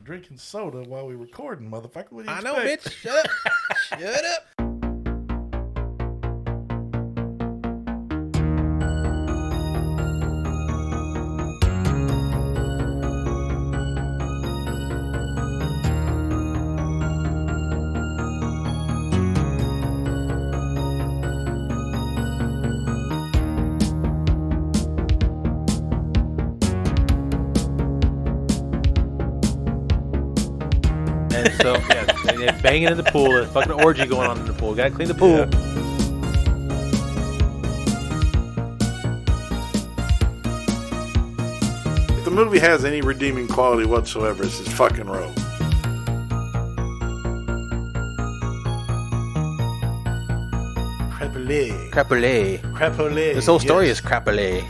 drinking soda while we recording, motherfucker. What do you I expect? know, bitch. Shut up. Shut up. And so, yeah, they're banging in the pool. There's a fucking orgy going on in the pool. Gotta clean the pool. Yeah. If the movie has any redeeming quality whatsoever, it's his fucking role. Crapulé. Crapulé. Crapulé. This whole story is crapulé.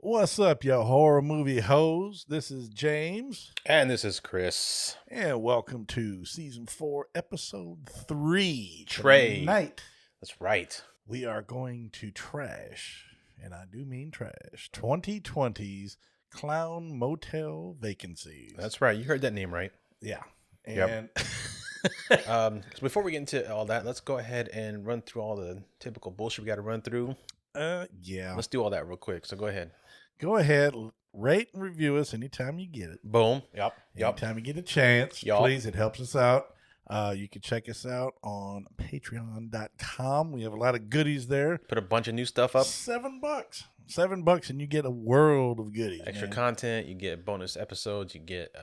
What's up, you horror movie hoes? This is James. And this is Chris. And welcome to Season 4, Episode 3. Trey. Tonight, That's right. we are going to trash, and I do mean trash, 2020's Clown Motel Vacancies. That's right. You heard that name right. Yeah. Yep. And So before we get into all that, let's go ahead and run through all the typical bullshit we got to run through. yeah. Let's do all that real quick. So go ahead. Go ahead, rate and review us anytime you get it. Boom. Yep. Anytime you get a chance, Yup. please, it helps us out. You can check us out on patreon.com. We have a lot of goodies there. Put a bunch of new stuff up. $7. $7 and you get a world of goodies. Extra man. content. You get bonus episodes. You get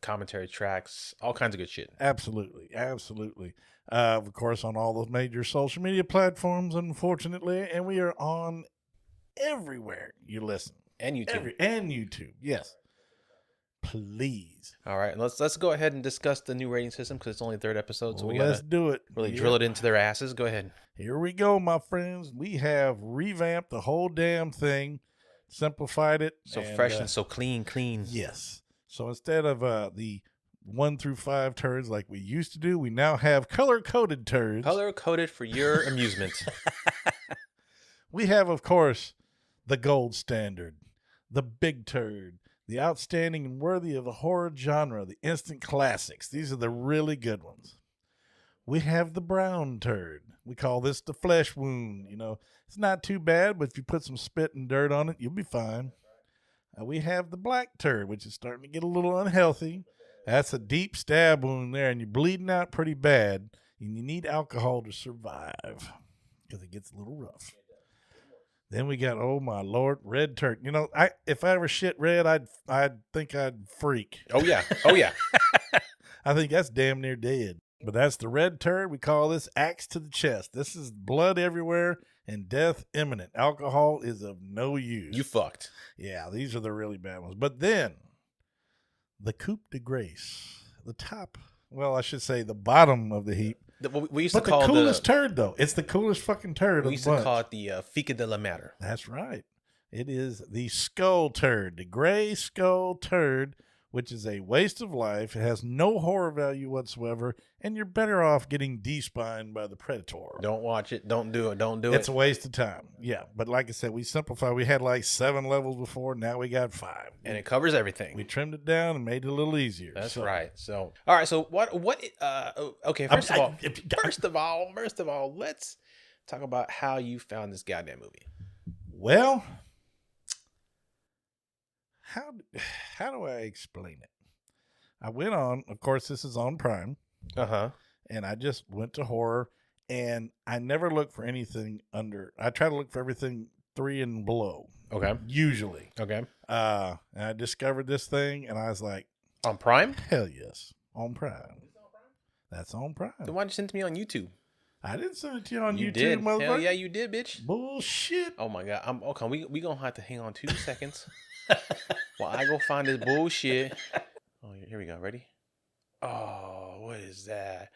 commentary tracks. All kinds of good shit. Absolutely. Absolutely. Of course, on all the major social media platforms, unfortunately, and we are on everywhere you listen. And YouTube. And YouTube, yes. Please. All right. Let's go ahead and discuss the new rating system because it's only the third episode. So we Let's gotta do it. really Yeah. drill it into their asses. Go ahead. Here we go, my friends. We have revamped the whole damn thing, simplified it. So fresh and so clean. Yes. So instead of the 1 through 5 turds like we used to do, we now have color-coded turds. Color coded for your amusement. We have, of course, the gold standard, the big turd, the outstanding and worthy of the horror genre, the instant classics. These are the really good ones. We have the brown turd. We call this the flesh wound. You know, it's not too bad, but if you put some spit and dirt on it, you'll be fine. We have the black turd, which is starting to get a little unhealthy. That's a deep stab wound there, and you're bleeding out pretty bad, and you need alcohol to survive because it gets a little rough. Then we got, oh my Lord, red turd. You know, if I ever shit red, I'd think I'd freak. Oh yeah. Oh yeah. I think that's damn near dead. But that's the red turd. We call this axe to the chest. This is blood everywhere and death imminent. Alcohol is of no use. You fucked. Yeah, these are the really bad ones. But then the coup de grace, the top, well, I should say the bottom of the heap. We used to But call the coolest turd, though. It's the coolest fucking turd of we the used to bunch. call it the Fica de la Mater. That's right. It is the skull turd, the gray skull turd, which is a waste of life. It has no horror value whatsoever, and you're better off getting de-spined by the predator. Don't watch it. Don't do it. Don't do It's it. a waste of time. Yeah, but like I said, we simplified. We had like 7 levels before. Now we got 5. And it covers everything. We trimmed it down and made it a little easier. That's So, right. So, all right. So what, okay. First of all, let's talk about how you found this goddamn movie. Well, how do I explain it? I went on, of course, this is on Prime, and I just went to horror, and I never look for anything under. I try to look for everything 3 and below. Okay. Usually. Okay. And I discovered this thing, and I was like, On Prime? hell yes, on Prime. That's on Prime. Then why'd you send it to me on YouTube? I didn't send it to you on You YouTube, did. motherfucker. Hell yeah, you did, bitch. Bullshit. Oh my god. Okay. We gonna have to hang on 2 seconds while I go find this bullshit. Oh, here we go. Ready? Oh, what is that?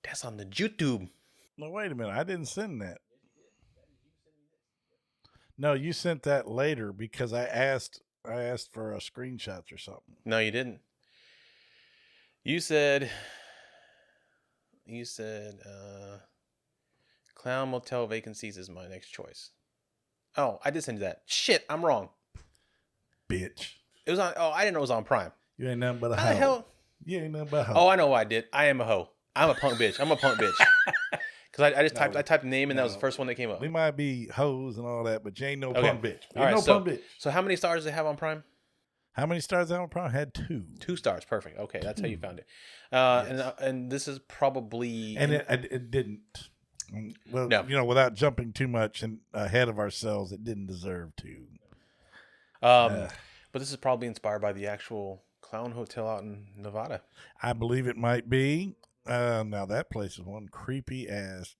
That's on the YouTube. No, wait a minute. I didn't send that. No, you sent that later because I asked for screenshots or something. No, you didn't. You said Clown Motel Vacancies is my next choice. Oh, I did send you that. Shit, I'm wrong. bitch. It was on. Oh, I didn't know it was on Prime. You ain't nothing but a How the hoe. hell? You ain't nothing but a hoe. Oh, I know what I did. I am a hoe. I'm a punk bitch. I'm a punk bitch. Because I just No, typed name and that was no. the first one that came up. We might be hoes and all that, but you ain't no Okay. punk bitch. You All ain't right, no punk bitch. So how many stars do they have on Prime? How many stars on Prime? Had 2. 2 stars. Perfect. Okay, that's how you found it. Yes. And this is probably And it didn't. Well, No. you know, without jumping too much and ahead of ourselves, it didn't deserve to. but this is probably inspired by the actual Clown Hotel out in Nevada. I believe it might be. Now that place is one creepy ass.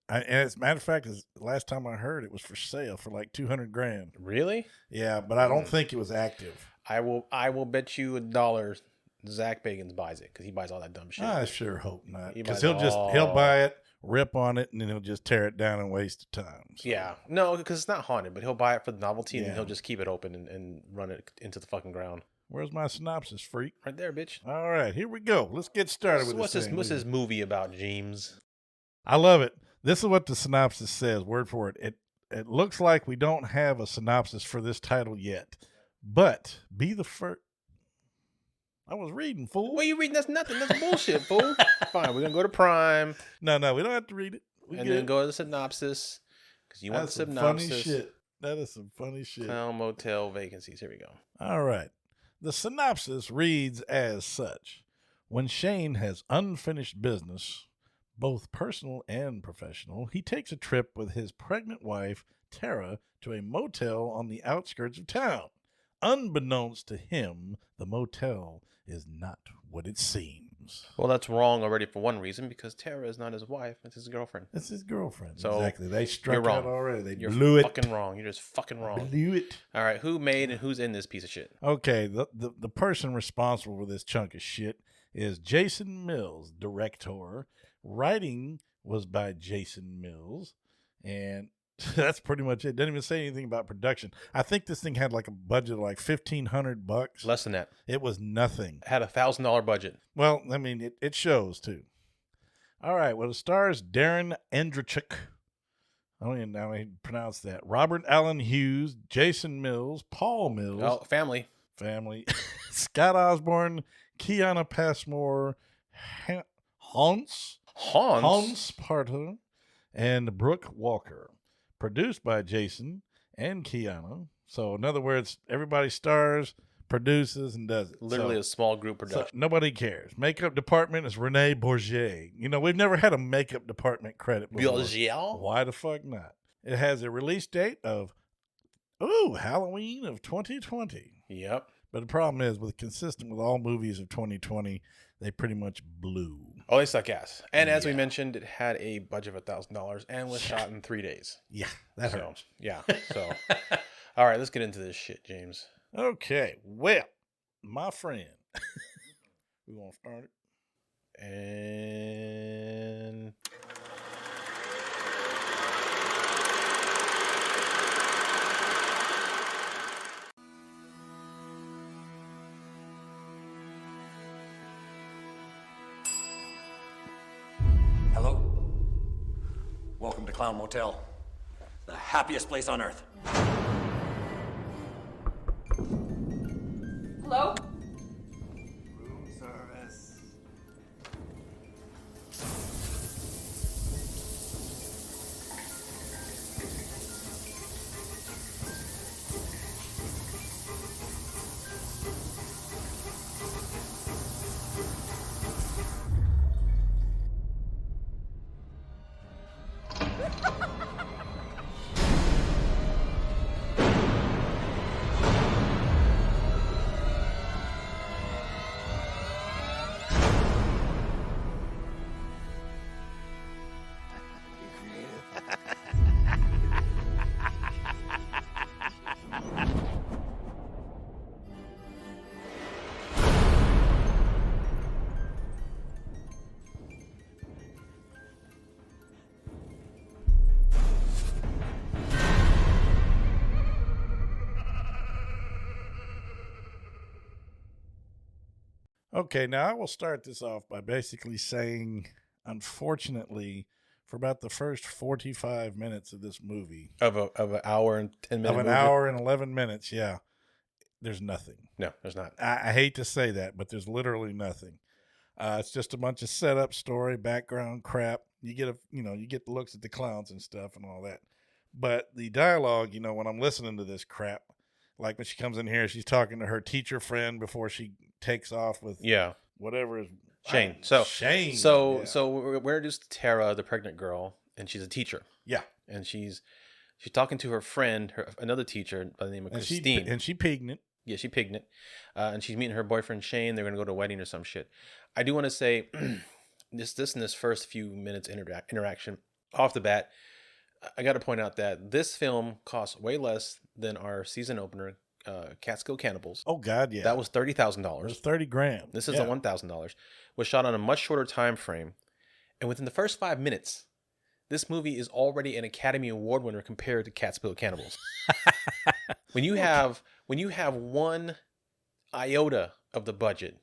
And as a matter of fact, last time I heard, it was for sale for like $200,000. Really? Yeah, but I don't think it was active. I will bet you $1 Zach Bagans buys it because he buys all that dumb shit. I sure hope not, He because buys he'll buy it, rip on it, and then he'll just tear it down and waste the time. So. Yeah, no, because it's not haunted, but he'll buy it for the novelty and Yeah. then he'll just keep it open and run it into the fucking ground. Where's my synopsis, freak? Right there, bitch. All right, here we go. Let's get started with What's this thing. What's this movie about, James? I love it. This is what the synopsis says, word for it. It looks like we don't have a synopsis for this title yet, but be the first. I was reading, fool. What are you reading? That's nothing. That's bullshit, fool. Fine, we're gonna go to Prime No, we don't have to read it. then go to the synopsis because you want That's the some funny synopsis. shit. That is some funny shit. Clown Motel Vacancies. Here we go. All right. The synopsis reads as such. When Shane has unfinished business, both personal and professional, he takes a trip with his pregnant wife, Tara, to a motel on the outskirts of town. Unbeknownst to him, the motel is not what it seems. Well, that's wrong already for one reason because Tara is not his wife; it's his girlfriend. It's his girlfriend. So, exactly. They you're struck wrong. out already. They You're blew it. fucking wrong. You're just fucking wrong. Blew it. All right, who made and who's in this piece of shit? Okay, the person responsible for this chunk of shit is Jason Mills, director. Writing was by Jason Mills, and that's pretty much it. Doesn't even say anything about production. I think this thing had like a budget of like $1,500. Less than that. It was nothing. Had a $1,000 budget. Well, I mean, it shows too. All right, well, it stars Darren Andrechuk. I don't even know how to pronounce that. Robert Allen Hughes, Jason Mills, Paul Mills. Oh, family. Scott Osborne, Kiana Passmore, Hans Parter, and Brooke Walker. Produced by Jason and Kiana. So, in other words, everybody stars, produces, and does it. Literally So- a small group production. so nobody cares. Makeup department is Renee Bourget. You know, we've never had a makeup department credit before. Biolgiel? Why the fuck not? It has a release date of, Halloween of 2020. Yep. But the problem is, consistent with all movies of 2020, they pretty much blew. Oh, they suck ass. And as we Yeah. mentioned, it had a budget of $1,000 and was shot in 3 days. Yeah, that So, hurts. yeah. So, all right, let's get into this shit, James. Okay, well, my friend, we gonna start it. And Hello? Welcome to Clown Motel, the happiest place on earth. Hello? Room service. Okay, now I will start this off by basically saying, unfortunately, for about the first 45 minutes of this movie, of an hour and 10 minutes. of an hour and 11 minutes, yeah, there's nothing. No, there's not. I hate to say that, but there's literally nothing. It's just a bunch of setup, story, background crap. You get you get the looks at the clowns and stuff and all that. But the dialogue, when I'm listening to this crap, like when she comes in here, she's talking to her teacher friend before she takes off with whatever is Shane. Shane. So we're introduced to Tara, the pregnant girl, and she's a teacher. Yeah, and she's talking to her friend, another teacher by the name of Christine, and she pregnant. Yeah, she pregnant, and she's meeting her boyfriend Shane. They're gonna go to a wedding or some shit. I do want to say, this in this first few minutes interaction off the bat, I got to point out that this film costs way less than our season opener, Catskill Cannibals. Oh God, yeah, that was $30,000. It was $30,000. This is a $1,000. Was shot on a much shorter time frame, and within the first 5 minutes, this movie is already an Academy Award winner compared to Catskill Cannibals. When you have one iota of the budget,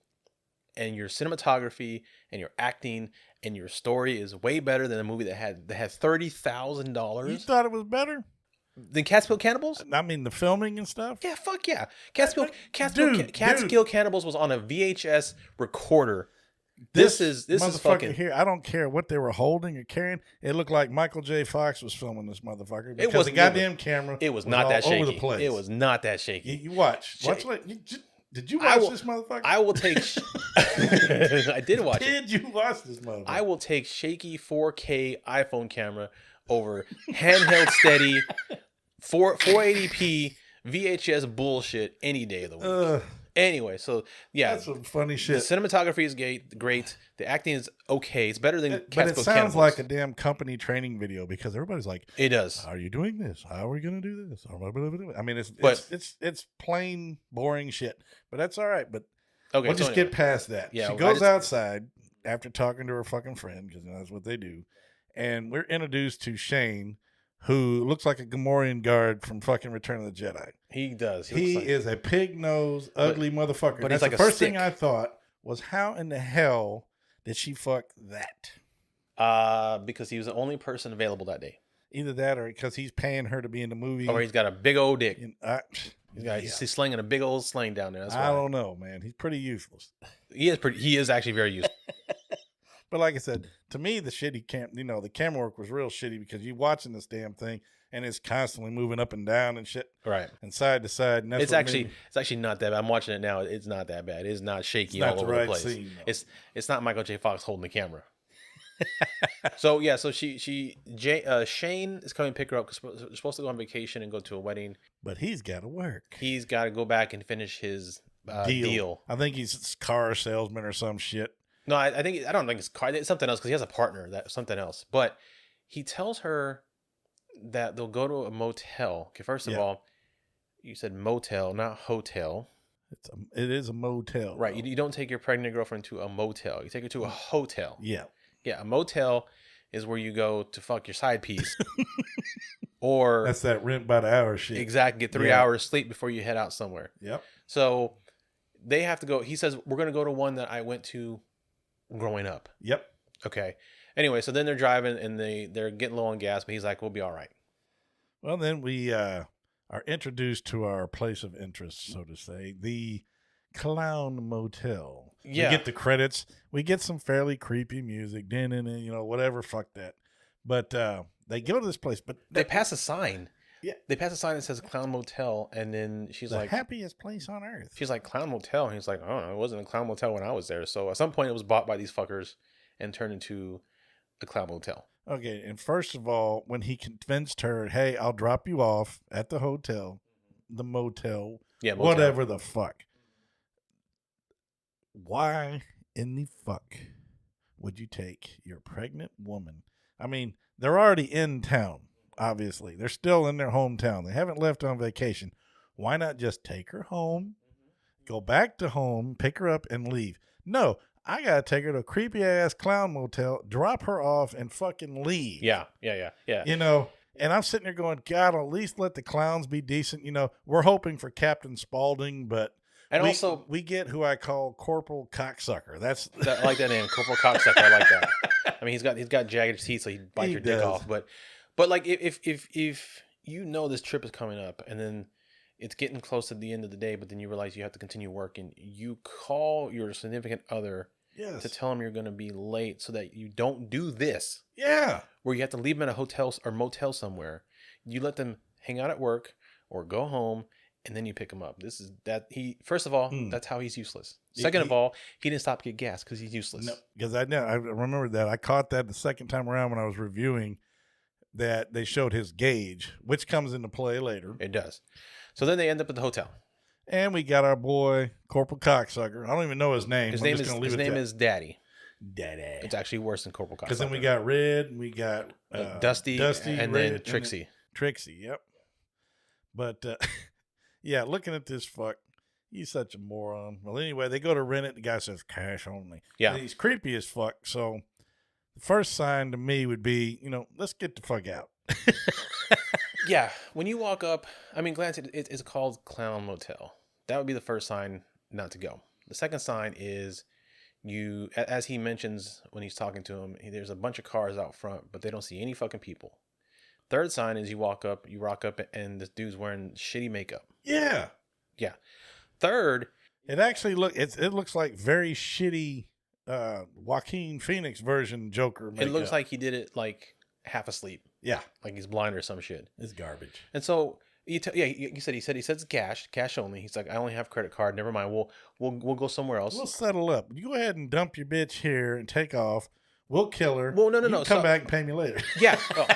and your cinematography and your acting and your story is way better than a movie that had $30,000. You thought it was better than Catskill Cannibals? I mean, the filming and stuff. Yeah, fuck yeah. Catskill Cannibals was on a VHS recorder. This is fucking here. I don't care what they were holding or carrying. It looked like Michael J. Fox was filming this motherfucker. Because it was the goddamn camera. It was not that shaky. Over the place. It was not that shaky. You watch. Did you watch this motherfucker? I will take. I did watch it. Did you watch this motherfucker? I will take shaky 4K iPhone camera over handheld steady 480p VHS bullshit any day of the week. Anyway, so yeah, that's some funny shit. The cinematography is great. The acting is okay. It's better than but it sounds like a damn company training video because everybody's like, it does. How are you doing this? How are we going to do this? I mean, it's plain boring shit, but that's all right. But we'll just get past that. Yeah, she goes outside after talking to her fucking friend because that's what they do, and we're introduced to Shane, who looks like a Gamorrean guard from fucking Return of the Jedi. He does. He is a pig-nosed, ugly motherfucker. But that's like the first thing I thought was, how in the hell did she fuck that? Because he was the only person available that day. Either that or because he's paying her to be in the movie. Or he's got a big old dick. He's slinging a big old sling down there. That's why. I don't know, man. He's pretty useless. He is actually very useful. But like I said, to me, the camera work was real shitty because you watching this damn thing and it's constantly moving up and down and shit, right, and side to side. And that's it's actually not that bad. I'm watching it now. It's not that bad. It's not shaky all over the place. Scene, no. It's not Michael J. Fox holding the camera. So yeah, so Shane is coming to pick her up because they're supposed to go on vacation and go to a wedding. But he's got to work. He's got to go back and finish his deal. I think he's a car salesman or some shit. No, I don't think it's car. It's something else because he has a partner. That's something else. But he tells her that they'll go to a motel. Okay, first of all, you said motel, not hotel. It is a motel, right? You don't take your pregnant girlfriend to a motel. You take her to a hotel. Yeah. A motel is where you go to fuck your side piece, or that's that rent by the hour shit. Exactly. Get 3 hours sleep before you head out somewhere. Yep. So they have to go. He says we're going to go to one that I went to growing up. Yep. Okay. Anyway, so then they're driving and they're getting low on gas, but he's like, we'll be all right. Well, then we are introduced to our place of interest, so to say, the Clown Motel. Yeah. We get the credits. We get some fairly creepy music. Whatever. Fuck that. But they go to this place. But they pass a sign. Yeah. They pass a sign that says Clown Motel, and then she's like, the happiest place on earth. She's like, Clown Motel. And he's like, oh, it wasn't a Clown Motel when I was there. So at some point it was bought by these fuckers and turned into a Clown Motel. Okay. And first of all, when he convinced her, hey, I'll drop you off at the hotel, the motel, whatever the fuck. Why in the fuck would you take your pregnant woman? I mean, they're already in town. Obviously, they're still in their hometown. They haven't left on vacation. Why not just take her home, go back to home, pick her up, and leave? No, I got to take her to a creepy-ass clown motel, drop her off, and fucking leave. Yeah. And I'm sitting there going, God, at least let the clowns be decent. We're hoping for Captain Spaulding, but we get who I call Corporal Cocksucker. I like that name, Corporal Cocksucker. I like that. I mean, he's got jagged teeth, so he'd bite your dick off, But like if you know this trip is coming up, and then it's getting close to the end of the day, but then you realize you have to continue working. You call your significant other Yes. to tell them you're going to be late so that you don't do this. Yeah. Where you have to leave them at a hotel or motel somewhere. You let them hang out at work or go home, and then you pick them up. First of all, that's how he's useless. Second of all, he didn't stop to get gas because he's useless. No, because I remember that. I caught that the second time around when I was reviewing that they showed his gauge, which comes into play later. It does. So then they end up at the hotel. And we got our boy, Corporal Cocksucker. I don't even know his name. His name is Daddy. Daddy. It's actually worse than Corporal Cocksucker. Because then we got Red, we got Dusty, and Red, then Trixie. Trixie, yep. But, yeah, looking at this fuck, he's such a moron. Well, anyway, they go to rent it. The guy says cash only. Yeah. And he's creepy as fuck. So the first sign to me would be, let's get the fuck out. Yeah. When you walk up, I mean, granted, it's called Clown Motel. That would be the first sign not to go. The second sign is as he mentions when he's talking to him, there's a bunch of cars out front, but they don't see any fucking people. Third sign is you rock up, and this dude's wearing shitty makeup. Yeah. Yeah. Third, it actually looks like very shitty Joaquin Phoenix version Joker makeup. It looks like he did it like half asleep. Yeah. Like he's blind or some shit. It's garbage. And so he said it's cash only. He's like, I only have credit card. Never mind. We'll go somewhere else. We'll settle up. You go ahead and dump your bitch here and take off. We'll kill her. Well, no. You come back and pay me later. Yeah. Oh.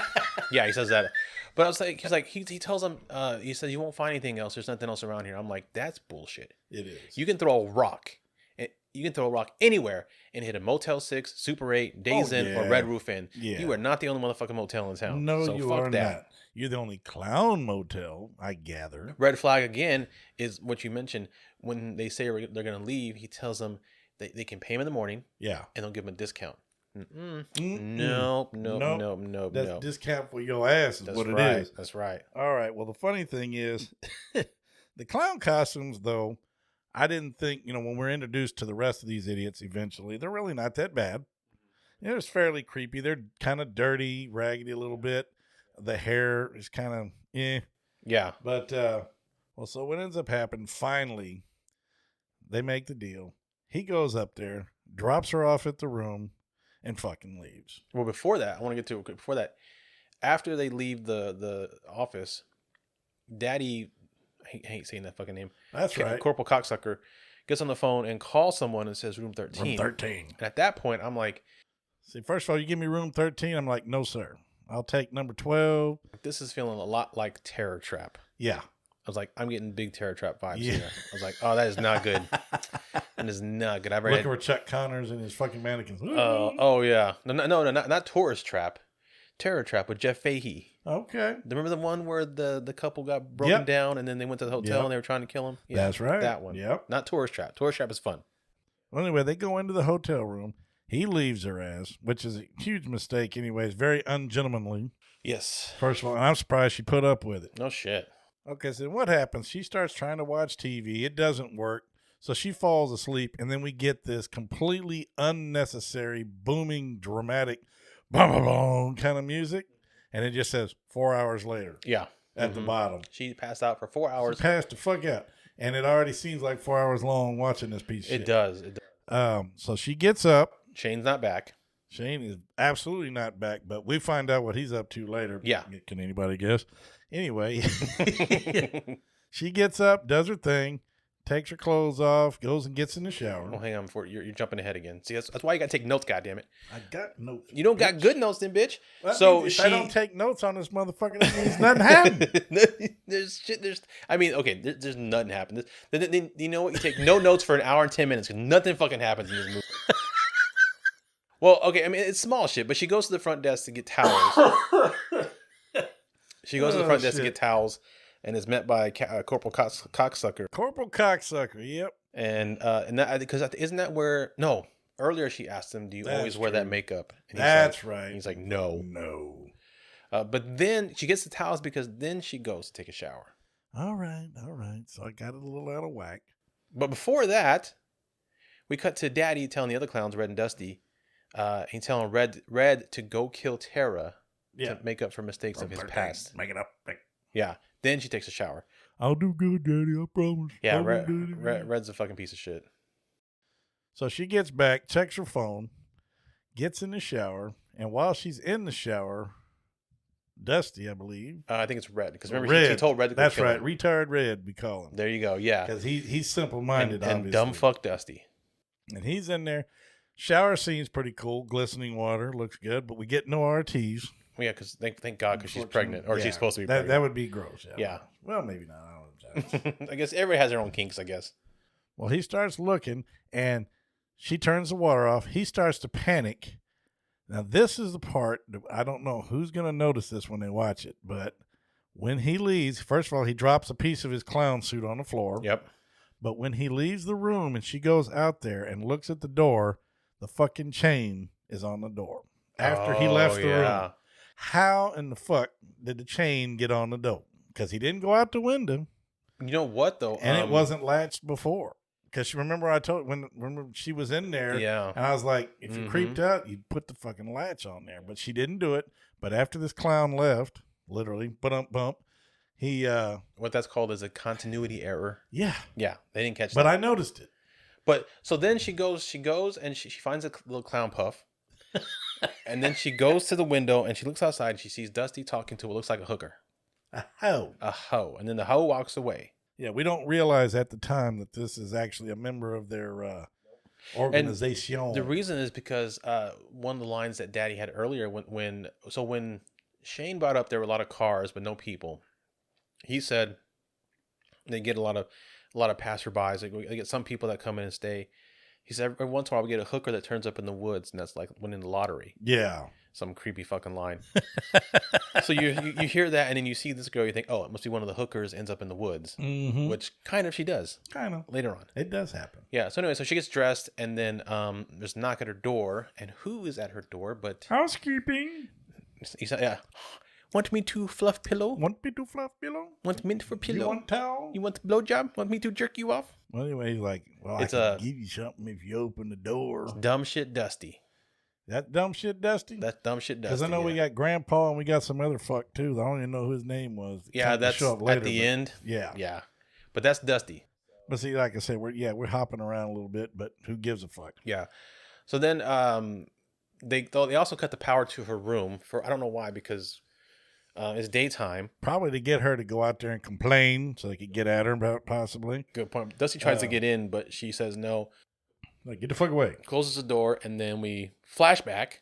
Yeah, he says that. But I was like, he tells him, he says, you won't find anything else. There's nothing else around here. I'm like, that's bullshit. It is. You can throw a rock. You can throw a rock anywhere and hit a Motel 6, Super 8, Days Inn, or Red Roof Inn. Yeah. You are not the only motherfucking motel in town. No, so you fuck are that. not. You're the only clown motel, I gather. Red flag again is what you mentioned. When they say they're going to leave, he tells them they can pay him in the morning. Yeah. And they'll give him a discount. Nope. That's discount for your ass is what it is. That's right. All right. Well, the funny thing is, the clown costumes, though, I didn't think, when we're introduced to the rest of these idiots eventually, they're really not that bad. It was fairly creepy. They're kind of dirty, raggedy a little bit. The hair is kind of, Yeah. But, so what ends up happening, finally, they make the deal. He goes up there, drops her off at the room, and fucking leaves. Well, before that, I want to get to it. Before that, after they leave the office, Daddy, I hate saying that fucking name. That's right. Corporal Cocksucker gets on the phone and calls someone and says room 13. Room 13. And at that point, I'm like, see, first of all, you give me room 13. I'm like, no, sir. I'll take number 12. This is feeling a lot like Terror Trap. Yeah. I was like, I'm getting big Terror Trap vibes Yeah. here. I was like, oh, that is not good. That is not good. I've read. Look where Chuck Connors and his fucking mannequins. Oh yeah. No, not Tourist Trap. Terror Trap with Jeff Fahey. Okay. Remember the one where the couple got broken down and then they went to the hotel and they were trying to kill him? Yeah, that's right. That one. Yep. Not Tourist Trap. Tourist Trap is fun. Well, anyway, they go into the hotel room. He leaves her ass, which is a huge mistake anyways. Very ungentlemanly. Yes. First of all, and I'm surprised she put up with it. No shit. Okay, so what happens? She starts trying to watch TV. It doesn't work. So she falls asleep, and then we get this completely unnecessary, booming, dramatic, boom, boom, boom kind of music. And it just says 4 hours later. Yeah. At the bottom. She passed out for 4 hours. She passed the fuck out. And it already seems like 4 hours long watching this piece of shit. It does. So she gets up. Shane's not back. Shane is absolutely not back, but we find out what he's up to later. Yeah. Can anybody guess? Anyway, she gets up, does her thing, takes her clothes off, goes and gets in the shower. Oh, hang on before you're jumping ahead again. See, that's why you got to take notes, goddammit. I got notes. You don't got good notes then, bitch. That so means if I don't take notes on this motherfucker, that means nothing happened. There's nothing happened. You know what? You take no notes for an hour and 10 minutes because nothing fucking happens in this movie. Well, okay, I mean, it's small shit, but she goes to the front desk to get towels. She goes to the front desk to get towels and is met by Corporal Cocksucker. Corporal Cocksucker, yep. And that, because isn't that where, no, earlier she asked him, do you always wear that makeup? And That's right. He's like, no. No. But then she gets the towels because then she goes to take a shower. All right. So I got it a little out of whack. But before that, we cut to Daddy telling the other clowns, Red and Dusty, he's telling Red to go kill Tara to make up for mistakes of his past. Make it up. Yeah. Then she takes a shower. I'll do good, Daddy. I promise. Yeah, I'll do Daddy good." Red's a fucking piece of shit. So she gets back, checks her phone, gets in the shower, and while she's in the shower, Dusty, I believe. I think it's Red because remember Red. she told Red to go That's kill right. him. Retard Red, we call him. There you go. Yeah, Because he's simple-minded, and obviously. dumb fuck Dusty. And he's in there. Shower scene's pretty cool. Glistening water. Looks good. But we get no RTs. Well, yeah, because thank God because she's pregnant or Yeah, she's supposed to be that pregnant. That would be gross. Yeah. Well, maybe not. I don't know. I guess everybody has their own kinks. I guess. Well, he starts looking, and she turns the water off. He starts to panic. Now, this is the part that I don't know who's going to notice this when they watch it, but when he leaves, first of all, he drops a piece of his clown suit on the floor. Yep. But when he leaves the room and she goes out there and looks at the door, the fucking chain is on the door after he left the room. How in the fuck did the chain get on the door? Because he didn't go out the window. You know what though? And it wasn't latched before. Because remember I told when she was in there, Yeah. and I was like, if you creeped out, you'd put the fucking latch on there. But she didn't do it. But after this clown left, literally, bump, he what that's called is a continuity error. yeah. Yeah, they didn't catch But that. I noticed it. But so then she goes and she finds a little clown puff. And then she goes to the window and she looks outside and she sees Dusty talking to what looks like a hooker. A hoe. A hoe. And then the hoe walks away. Yeah, we don't realize at the time that this is actually a member of their organization. The reason is because one of the lines that Daddy had earlier when Shane brought up there were a lot of cars but no people. He said they get a lot of passerbys. They get some people that come in and stay. He said every once in a while we get a hooker that turns up in the woods, and that's like winning the lottery. Yeah. Some creepy fucking line. So you hear that, and then you see this girl. You think, oh, it must be one of the hookers ends up in the woods, which kind of she does. Kind of. Later on. It does happen. Yeah. So anyway, so she gets dressed, and then there's a knock at her door, and who is at her door? But Housekeeping. he said, yeah. Want me to fluff pillow? Want me to fluff pillow? Want mint for pillow? You want towel? You want the blowjob? Want me to jerk you off? Well, anyway, he's like, well, It's I can give you something if you open the door. Dumb shit Dusty. That dumb shit, Dusty? That's dumb shit Dusty. Because I know we got Grandpa and we got some other fuck, too. I don't even know who his name was. Yeah, that's show up later, at the end. Yeah. Yeah. But that's Dusty. But see, like I said, we're hopping around a little bit, but who gives a fuck? Yeah. So then they also cut the power to her room for I don't know why because it's daytime. Probably to get her to go out there and complain so they could get at her, possibly. Good point. Dusty tries to get in, but she says no. Like, get the fuck away. Closes the door, and then we flashback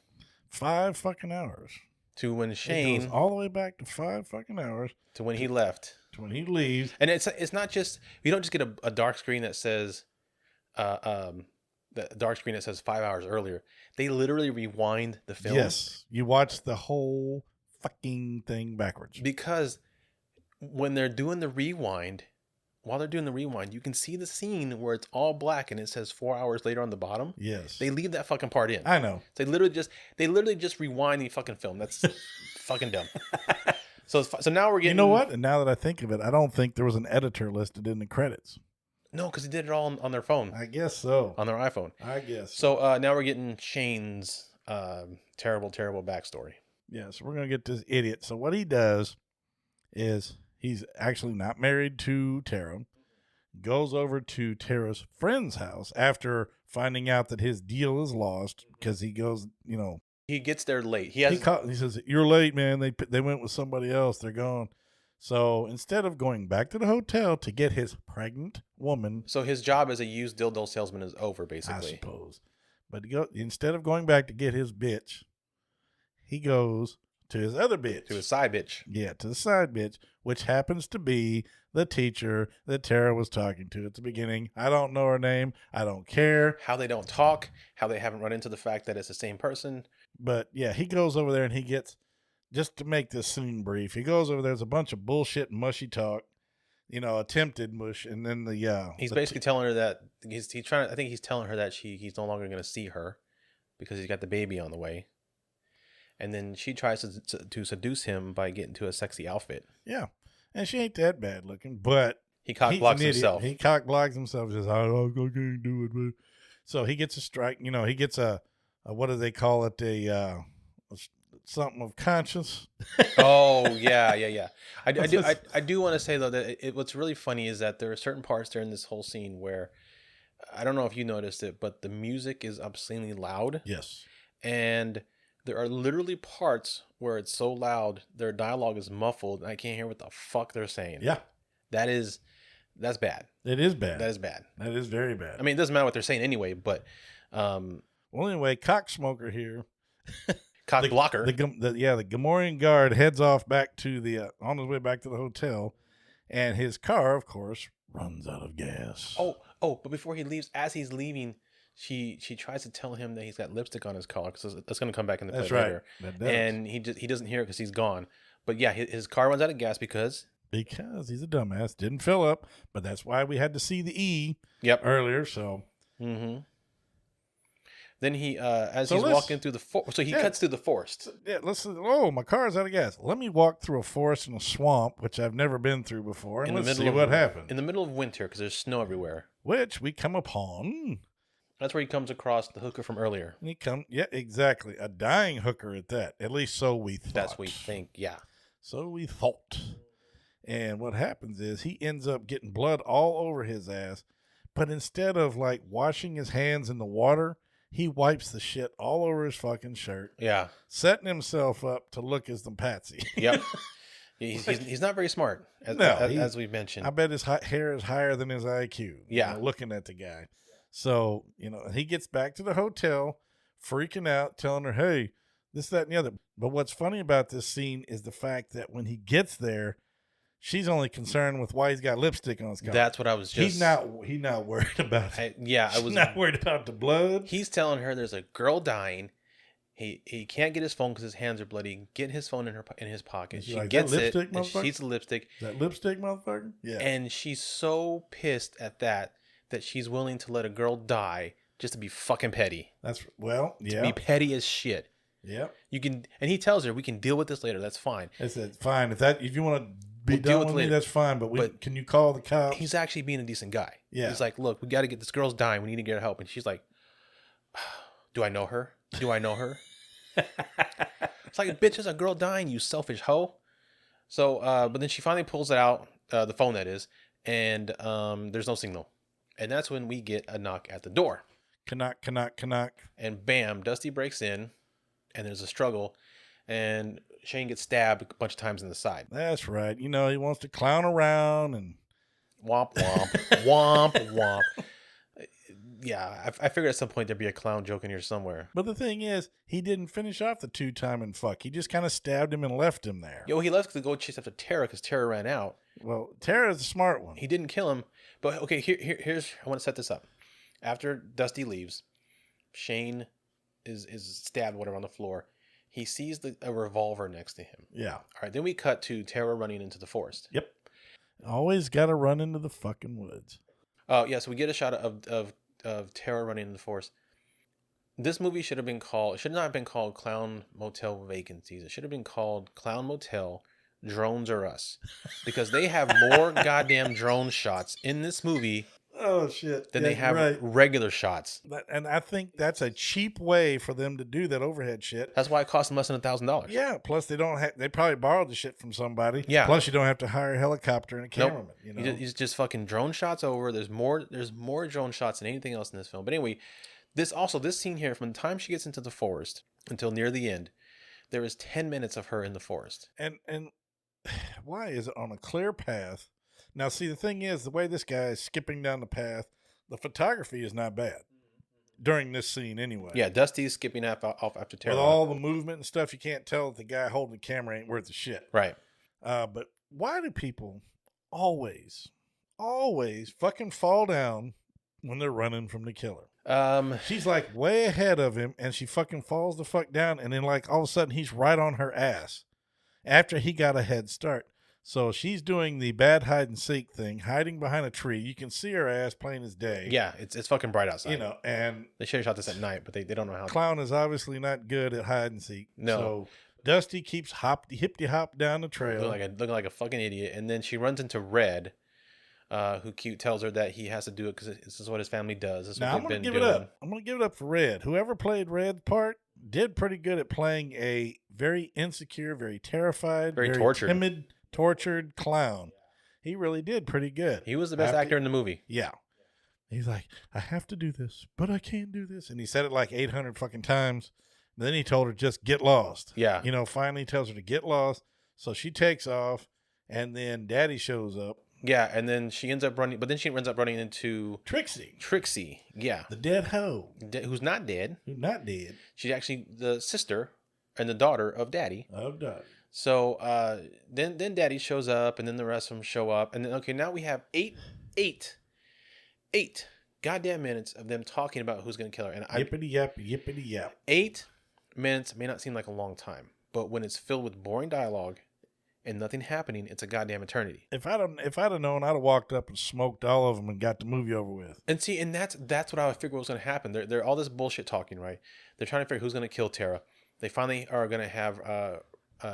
5 fucking hours. to when It Shane goes all the way back to 5 fucking hours to when he left. to when he leaves. And it's not just you don't just get a dark screen that says the dark screen that says 5 hours earlier. They literally rewind the film. Yes, you watch the whole fucking thing backwards. Because when they're doing the rewind, while they're doing the rewind, you can see the scene where it's all black and it says 4 hours later on the bottom. Yes, They leave that fucking part in. I know. They literally just rewind the fucking film. That's fucking dumb. So now we're getting. You know what? And now that I think of it, I don't think there was an editor listed in the credits. No, because they did it all on their phone, I guess so. on their iPhone. I guess. So now we're getting Shane's terrible backstory. Yeah, so we're going to get this idiot. So what he does is he's actually not married to Tara. Goes over to Tara's friend's house after finding out that his deal is lost because he goes, He gets there late. He says, "You're late, man. They went with somebody else. They're gone." So instead of going back to the hotel to get his pregnant woman, So his job as a used dildo salesman is over, I basically. suppose, but instead of going back to get his bitch, he goes to his other bitch. To his side bitch. Yeah, to the side bitch, which happens to be the teacher that Tara was talking to at the beginning. I don't know her name. I don't care. How they don't talk. How they haven't run into the fact that it's the same person. But yeah, he goes over there and he gets, just to make this scene brief, he goes over there. There's a bunch of bullshit and mushy talk, attempted mush. And then He's basically telling her that he's trying. I think he's telling her that he's no longer going to see her because he's got the baby on the way. And then she tries to seduce him by getting to a sexy outfit. Yeah. And she ain't that bad looking, but He cock he's blocks an idiot. himself. He cock blocks himself. Just, I can't do it. Man. So he gets a strike. He gets a what do they call it? something of conscience. Oh yeah. I do want to say though that what's really funny is that there are certain parts during this whole scene where I don't know if you noticed it, but the music is obscenely loud. Yes. And there are literally parts where it's so loud, their dialogue is muffled, and I can't hear what the fuck they're saying. Yeah. That's bad. It is bad. That is bad. That is very bad. I mean, it doesn't matter what they're saying anyway, but well, anyway, Cocksmoker here. cock blocker. The Gamorrean guard heads off back to the on his way back to the hotel, and his car, of course, runs out of gas. Oh, but before he leaves, as he's leaving, she tries to tell him that he's got lipstick on his car because that's going to come back in the play later. That does. And he doesn't hear it because he's gone. But yeah, his car runs out of gas because he's a dumbass. Didn't fill up, but that's why we had to see the E. Earlier. So. Mm-hmm. Then he, he's walking through the forest, so he cuts through the forest. Yeah, listen. Oh, my car's out of gas. Let me walk through a forest and a swamp, which I've never been through before, and let's see what happens. In the middle of winter, because there's snow everywhere. Which we come upon. That's where he comes across the hooker from earlier. Yeah, exactly. A dying hooker at that. At least so we thought. That's what we think, yeah. So we thought. And what happens is he ends up getting blood all over his ass, but instead of like washing his hands in the water, he wipes the shit all over his fucking shirt. Yeah. Setting himself up to look as the patsy. Yep. He's not very smart, as we've mentioned. I bet his hair is higher than his IQ. Yeah. Looking at the guy. So, he gets back to the hotel, freaking out, telling her, hey, this, that, and the other. But what's funny about this scene is the fact that when he gets there, she's only concerned with why he's got lipstick on his car. That's what I was just... He's not worried about it. She's not worried about the blood. He's telling her there's a girl dying. He can't get his phone because his hands are bloody. Get his phone in his pocket. She gets it. And she's the lipstick. Is that lipstick, motherfucker? Yeah. And she's so pissed at that she's willing to let a girl die just to be fucking petty. To be petty as shit. Yeah. And he tells her, we can deal with this later. That's fine. I said, fine. If you want to be done with me, that's fine. But can you call the cops? He's actually being a decent guy. Yeah. He's like, look, we got to get this girl's dying. We need to get her help. And she's like, do I know her? Do I know her? It's like, bitch, there's a girl dying, you selfish hoe. So, but then she finally pulls it out, the phone that is, and there's no signal. And that's when we get a knock at the door. Knock. And bam, Dusty breaks in, and there's a struggle, and Shane gets stabbed a bunch of times in the side. That's right. He wants to clown around and... Womp, womp, womp, womp. Yeah, I figured at some point there'd be a clown joke in here somewhere. But the thing is, he didn't finish off the two-time and fuck. He just kind of stabbed him and left him there. He left to go chase after Tara because Tara ran out. Well, Tara's the smart one. He didn't kill him. But, okay, here's... I want to set this up. After Dusty leaves, Shane is stabbed, whatever, on the floor. He sees a revolver next to him. Yeah. All right, then we cut to Tara running into the forest. Yep. Always got to run into the fucking woods. Oh, yeah, so we get a shot of Tara running in the forest. This movie should not have been called Clown Motel Vacancies. It should have been called Clown Motel Drones Are Us. Because they have more goddamn drone shots in this movie than they have regular shots. And I think that's a cheap way for them to do that overhead shit. That's why it cost them less than $1,000. Yeah, plus they probably borrowed the shit from somebody. Yeah. Plus you don't have to hire a helicopter and a cameraman. Nope. He's just fucking drone shots over. There's more drone shots than anything else in this film. But anyway, this scene here, from the time she gets into the forest until near the end, there is 10 minutes of her in the forest. And why is it on a clear path? Now, see, the thing is, the way this guy is skipping down the path, the photography is not bad during this scene anyway. Yeah, Dusty's skipping off after Tara. With all the movement and stuff, you can't tell that the guy holding the camera ain't worth the shit. Right. But why do people always fucking fall down when they're running from the killer? She's like way ahead of him, and she fucking falls the fuck down, and then like all of a sudden he's right on her ass after he got a head start. So she's doing the bad hide and seek thing, hiding behind a tree. You can see her ass plain as day. Yeah, it's fucking bright outside. And they should have shot this at night, but they don't know how. Clown is obviously not good at hide and seek. No. So Dusty keeps hippity hop down the trail, looking like a fucking idiot, and then she runs into Red, who tells her that he has to do it because this is what his family does. This is now what I'm they've gonna been give doing. it up. I'm gonna give it up for Red. Whoever played Red's part did pretty good at playing a very insecure, very terrified, Very tortured. timid, tortured clown. He really did pretty good. He was the best actor in the movie. Yeah. He's like, I have to do this, but I can't do this. And he said it like 800 fucking times. And then he told her, just get lost. Yeah. You know, finally tells her to get lost. So she takes off, and then Daddy shows up. Yeah, and then she ends up running, but then she ends up running into Trixie. Yeah. The dead hoe. Who's not dead. Who's not dead. She's actually the sister and the daughter of Daddy. So then Daddy shows up, and then the rest of them show up. And then, okay, now we have eight goddamn minutes of them talking about who's going to kill her. And Yippity yap, yippity yap. 8 minutes may not seem like a long time, but when it's filled with boring dialogue and nothing happening, it's a goddamn eternity. If I'd have known, I'd have walked up and smoked all of them and got the movie over with. And see, and that's what I figured was going to happen. They're all this bullshit talking, right? They're trying to figure who's going to kill Tara. They finally are going to have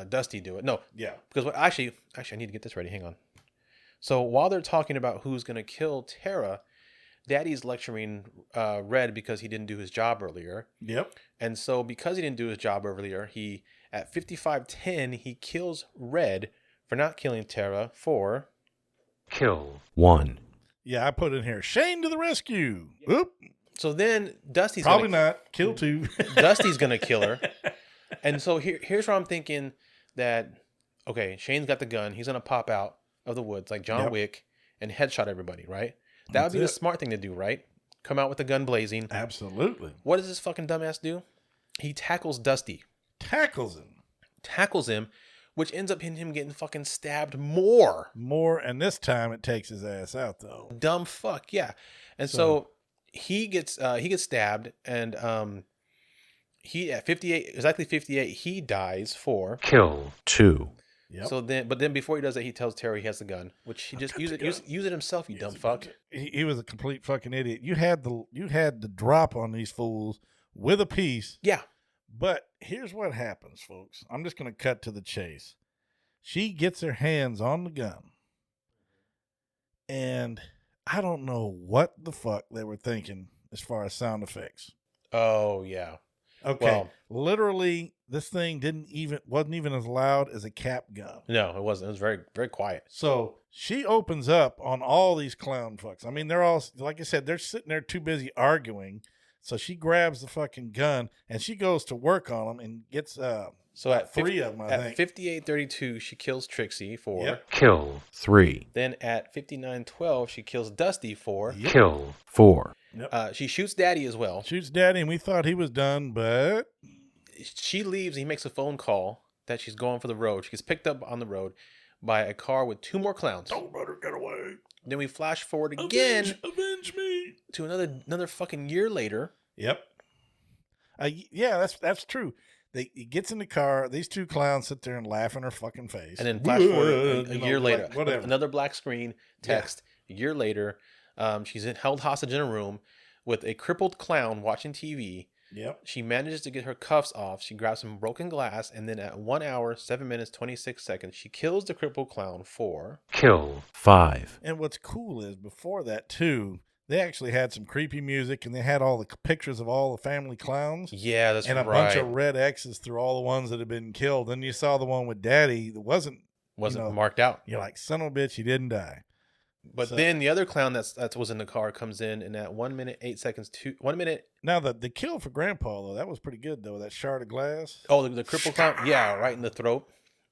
Dusty do it. No, Yeah. because actually, I need to get this ready. Hang on. So while they're talking about who's going to kill Tara, Daddy's lecturing Red because he didn't do his job earlier. Yep. And so because he didn't do his job earlier, he at 55:10 he kills Red for not killing Tara for Kill 1. Yeah, I put in here, Shane to the rescue. Oop. So then Dusty's Probably not. Kill 2. Dusty's gonna kill her. And so here's where I'm thinking that, okay, Shane's got the gun. He's gonna pop out of the woods like John Wick and headshot everybody, right? That would be the smart thing to do, right? Come out with the gun blazing. Absolutely. What does this fucking dumbass do? He tackles Dusty. Tackles him. Which ends up in him getting fucking stabbed more. And this time it takes his ass out, though. Dumb fuck, yeah. And so he gets stabbed, and he at 58, exactly 58, he dies for Kill 2. Yep. So then, but then before he does that, he tells Terry he has the gun, which he just use it himself. You dumb fuck. He was a complete fucking idiot. You had the drop on these fools with a piece. Yeah. But here's what happens, folks. I'm just going to cut to the chase. She gets her hands on the gun, and I don't know what the fuck they were thinking as far as sound effects. Oh yeah. Okay. Well, literally, this thing wasn't even as loud as a cap gun. No, it wasn't. It was very, very quiet. So she opens up on all these clown fucks. I mean, they're all, like I said, they're sitting there too busy arguing. So she grabs the fucking gun and she goes to work on them and gets So at 3 of them, I think. At 58:32, she kills Trixie for. Yep. Kill 3. Then at 59:12, she kills Dusty for. Yep. Kill 4. Yep. She shoots Daddy as well. Shoots Daddy, and we thought he was done, but She leaves. He makes a phone call that she's going for the road. She gets picked up on the road by a car with 2 more clowns. don't let her get away. Then we flash forward again Avenge me. to another fucking year later. Yep. Yeah, that's true. He gets in the car. These 2 clowns sit there and laugh in her fucking face. And then flash forward a year later. Like, whatever. Another black screen text. A year later, she's held hostage in a room with a crippled clown watching TV. Yep. She manages to get her cuffs off. She grabs some broken glass, and then at 1 hour, 7 minutes, 26 seconds, she kills the crippled clown for. Kill 5. And what's cool is before that too, they actually had some creepy music, and they had all the pictures of all the family clowns. Yeah, that's right. And a bunch of red X's through all the ones that had been killed. Then you saw the one with Daddy that wasn't marked out. You're like, son of a bitch, he didn't die. But then the other clown that was in the car comes in, and at 1 minute, 8 seconds, 1 minute. Now, the kill for Grandpa, though, that was pretty good, though, that shard of glass. Oh, the crippled clown? Yeah, right in the throat.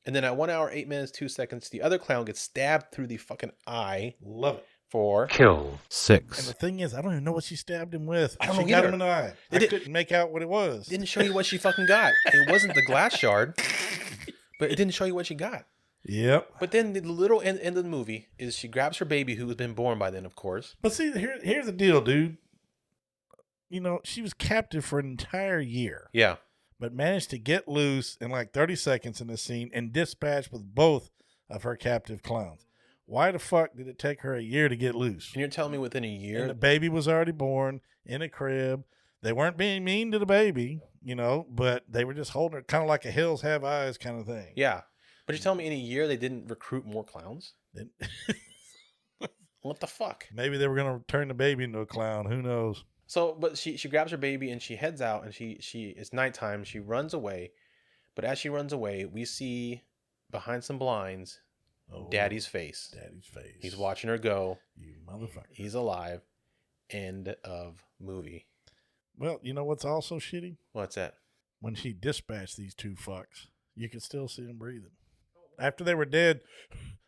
And then at 1 hour, 8 minutes, 2 seconds, the other clown gets stabbed through the fucking eye. Love it. For. Kill 6. And the thing is, I don't even know what she stabbed him with. I don't she know got either. him in the eye. I couldn't make out what it was. Didn't show you what she fucking got. It wasn't the glass shard, but it didn't show you what she got. Yep. But then the little end of the movie is she grabs her baby, who has been born by then, of course. But see, here's the deal, dude. You know, she was captive for an entire year. Yeah. But managed to get loose in like 30 seconds in this scene and dispatch with both of her captive clowns. Why the fuck did it take her a year to get loose? And you're telling me within a year? And the baby was already born in a crib. They weren't being mean to the baby, but they were just holding her kind of like a Hills Have Eyes kind of thing. Yeah. But you're telling me in a year they didn't recruit more clowns? What the fuck? Maybe they were going to turn the baby into a clown. Who knows? So, but she grabs her baby and she heads out, and she it's nighttime. She runs away. But as she runs away, we see behind some blinds Daddy's face. Daddy's face. He's watching her go. You motherfucker. He's alive. End of movie. Well, you know what's also shitty? What's that? When she dispatched these two fucks, you could still see them breathing. After they were dead,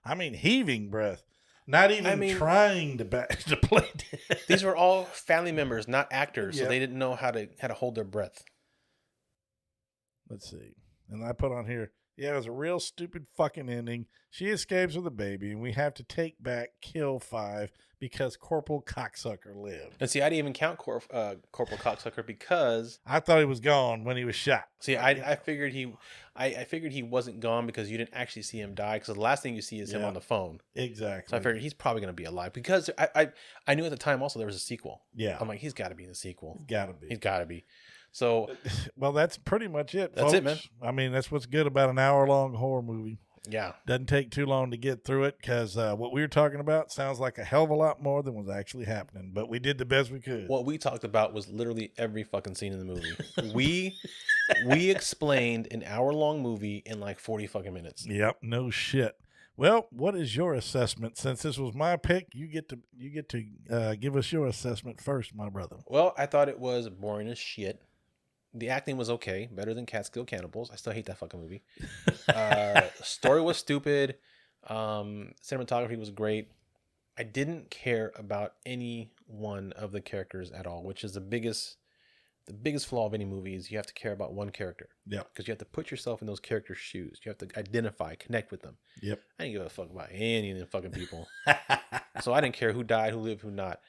I mean, heaving breath. Not even trying to play dead. These were all family members, not actors, Yeah. so they didn't know how to hold their breath. Let's see. And I put on here, yeah, it was a real stupid fucking ending. She escapes with a baby, and we have to take back Kill 5 because Corporal Cocksucker lived. And see, I didn't even count Corporal Cocksucker because I thought he was gone when he was shot. see, I figured he wasn't gone because you didn't actually see him die, because the last thing you see is him on the phone. Exactly. So I figured he's probably going to be alive, because I knew at the time also there was a sequel. Yeah. I'm like, he's got to be in the sequel. Gotta be. He's got to be. So Well, that's pretty much it, That's folks. it, man. I mean, that's what's good about an hour-long horror movie. yeah, Doesn't take too long to get through it, because what we were talking about sounds like a hell of a lot more than was actually happening. But we did the best we could. what we talked about was literally every fucking scene in the movie. we explained an hour-long movie in like 40 fucking minutes. Yep, no shit. Well, what is your assessment? Since this was my pick, you get to give us your assessment first, my brother. Well, I thought it was boring as shit. The acting was okay, better than Catskill Cannibals. I still hate that fucking movie. Story was stupid. Cinematography was great. I didn't care about any one of the characters at all, which is the biggest flaw of any movie is you have to care about one character. Yeah. Because you have to put yourself in those characters' shoes. You have to identify, connect with them. Yep. I didn't give a fuck about any of them fucking people. So I didn't care who died, who lived, who not.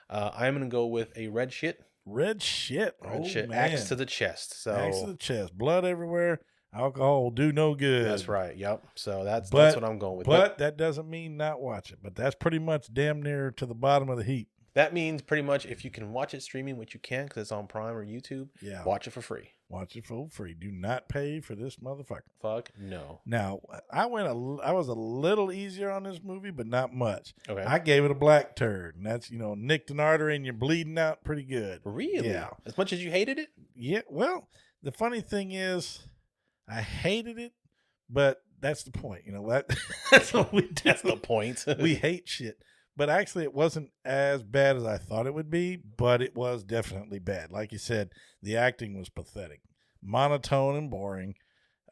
I'm going to go with a red shit. Red shit. Red Oh, shit. man. Axe to the chest. So Axe to the chest. Blood everywhere. Alcohol will do no good. that's right. Yep. So that's But- what I'm going with. But that doesn't mean not watch it. But that's pretty much damn near to the bottom of the heap. that means pretty much if you can watch it streaming, which you can because it's on Prime or YouTube, Yeah. watch it for free. Watch it for free. Do not pay for this motherfucker. Fuck no. Now, I was a little easier on this movie, but not much. Okay. I gave it a black turd, and that's, nicked an artery and you're bleeding out pretty good. Really? Yeah. As much as you hated it? Yeah, well, the funny thing is, I hated it, but that's the point. That's what we do. That's the point. We hate shit. But actually, it wasn't as bad as I thought it would be, but it was definitely bad. Like you said, the acting was pathetic, monotone and boring.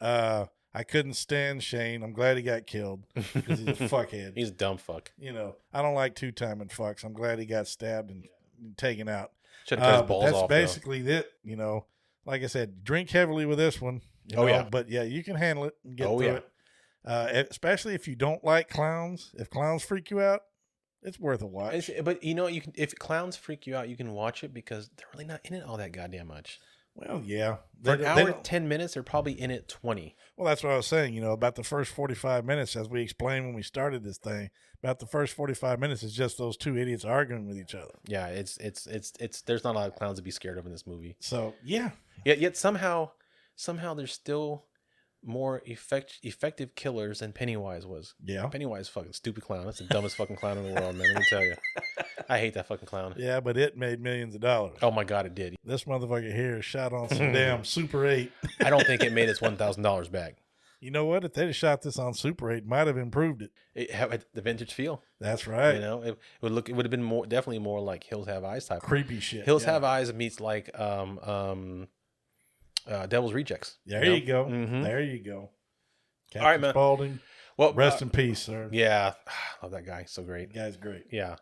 I couldn't stand Shane. I'm glad he got killed because he's a fuckhead. He's a dumb fuck. I don't like two-timing fucks. I'm glad he got stabbed and taken out. Should have cut his balls That's off. basically it. Like I said, drink heavily with this one. Yeah. But yeah, you can handle it and get through yeah. it. Especially if you don't like clowns. If clowns freak you out, it's worth a watch. But you can, if clowns freak you out, you can watch it because they're really not in it all that goddamn much. Well, yeah. For an hour, 10 minutes, they're probably in it 20. Well, that's what I was saying. About the first 45 minutes, as we explained when we started this thing, about the first 45 minutes is just those two idiots arguing with each other. Yeah, it's there's not a lot of clowns to be scared of in this movie. So yeah. Yet somehow there's still more effective killers than Pennywise was. Yeah. Pennywise fucking stupid clown. That's the dumbest fucking clown in the world, man. Let me tell you. I hate that fucking clown. Yeah, but it made millions of dollars. Oh my god, it did. This motherfucker here shot on some damn Super 8. I don't think it made its $1,000 back. You know what? If they'd have shot this on Super 8, might have improved it. It had the vintage feel. That's right. It would have been definitely more like Hills Have Eyes type. Creepy shit. Hills yeah. Have Eyes meets like Devil's Rejects. There you go. Mhm. There you go. Captain All right, man. Spaulding. Well, Rest in peace, sir. Yeah, love that guy. So great. Guy's great. Yeah.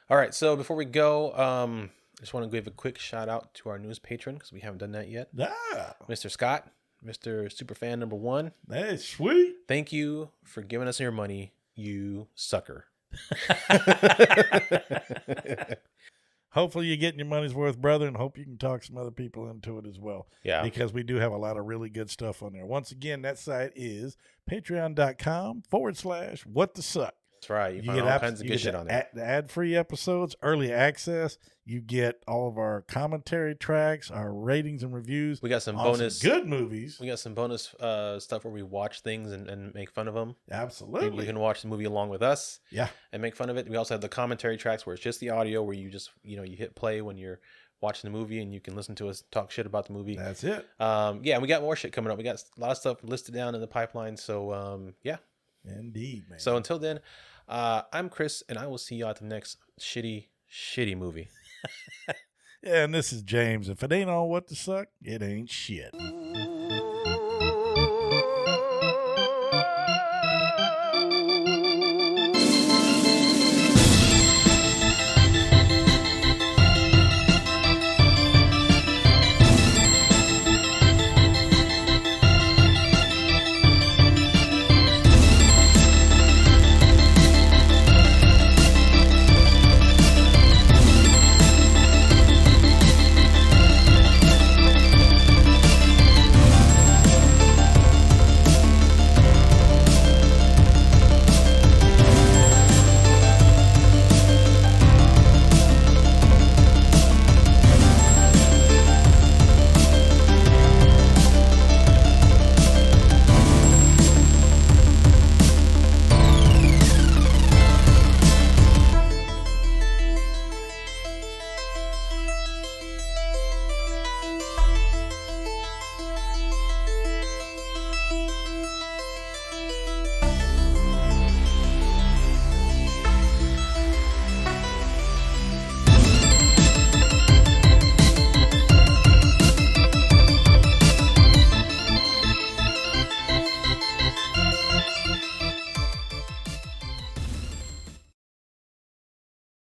All right. So before we go, I just want to give a quick shout out to our newest patron because we haven't done that yet, Ah, Mr. Scott, Mr. Superfan number 1. that's sweet. Thank you for giving us your money, you sucker. Hopefully you're getting your money's worth, brother, and hope you can talk some other people into it as well. Yeah. Because we do have a lot of really good stuff on there. Once again, that site is patreon.com/whatthesuck. That's right. You find all kinds of good shit on there. The ad-free episodes, early access. You get all of our commentary tracks, our ratings and reviews. We got some on bonus good movies. We got some bonus stuff where we watch things and make fun of them. Absolutely. You can watch the movie along with us. Yeah. And make fun of it. We also have the commentary tracks where it's just the audio, where you just you hit play when you're watching the movie, and you can listen to us talk shit about the movie. That's it. Yeah, and we got more shit coming up. We got a lot of stuff listed down in the pipeline. So yeah. Indeed, man. So until then, I'm Chris, and I will see you at the next shitty movie. Yeah, and this is James. If it ain't all what to suck, it ain't shit.